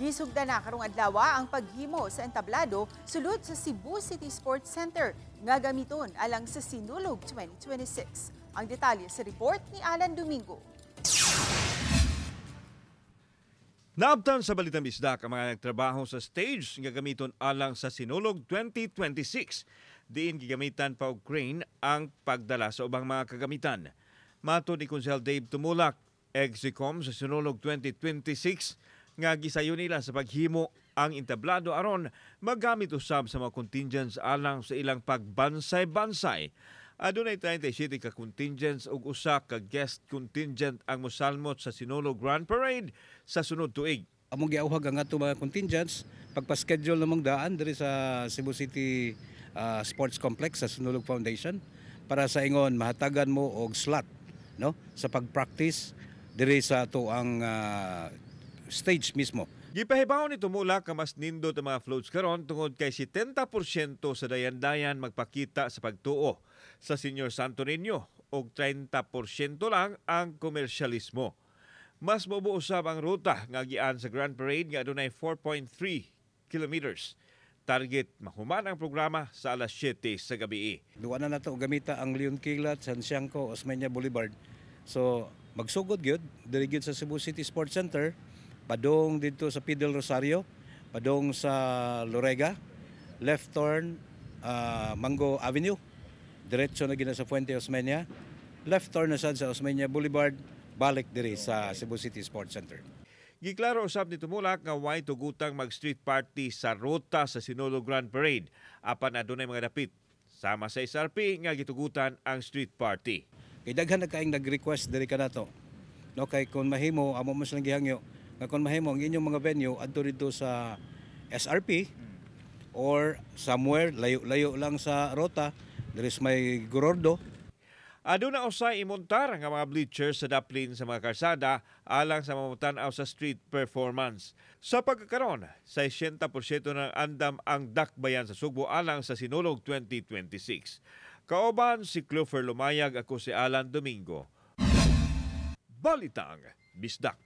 Gisugda na karong adlaw ang paghimo sa entablado sulod sa Cebu City Sports Center nga gamiton alang sa Sinulog 2026. Ang detalye sa report ni Alan Domingo. Naabtan sa Balitang Bisdak ang mga nagtrabaho sa stage nga gamiton alang sa Sinulog 2026. Diin gigamitan pa og crane ang pagdala sa ubang mga kagamitan. Matod ni Konsehal Dave Tumulak, Exicom sa Sinulog 2026, nga gisayo nila sa paghimo ang entablado aron magamit usab sa mga contingents alang sa ilang pagbansay-bansay. Adunay 37 ka contingents ug usa ka guest contingent ang mosalmot sa Sinulog Grand Parade sa sunod tuig. Among giauhag ang ato mga contingents pagpa-schedule namang daan diri sa Cebu City Sports Complex sa Sinulog Foundation para sa ingon mahatagan mo og slot no sa pag-practice diri sa ato ang stage mismo. Gipahibaw ni Tumulak ka mas nindot ang mga floats karon tungod kay 70% sa dayan-dayan magpakita sa pagtuo sa Senior Santo Niño ug 30% lang ang komersyalismo. Mas mabuo usab ang ruta nga gian sa Grand Parade nga adunay 4.3 kilometers. Target mahuman ang programa sa alas 7 sa gabi. Duwa na nato gamita ang Leon Kilat, San Siangco, Osmeña Boulevard. So magsugod gyud diri gyud sa Cebu City Sports Center. Padong dito sa Pidel Rosario, padong sa Lorega, left turn Mango Avenue, diretso na gina sa Fuente Osmeña, left turn na sad sa Osmeña Boulevard, balik diri sa Cebu City Sports Center. Giklaro usab ni Tumulak nga way tugutang mag-street party sa ruta sa Sinulog Grand Parade apan adunay mga dapit. Sama sa SRP nga gitugutan ang street party. Kay daghan na kaayong nag-request diri kanato. No kay kun mahimo amo mo silang gihangyo nga kung mahimo ang inyong mga venue adto dito sa SRP or somewhere layo-layo lang sa rota there is may Gorordo. Aduna usay imontar nga mga bleachers sa daplin sa mga karsada alang sa mamutan-aw sa street performance. Sa pagkakaroon, 60% ng andam ang dakbayan sa Sugbo alang sa Sinulog 2026. Kauban si Clover Lumayag, ako si Alan Domingo. Balitang Bisdak.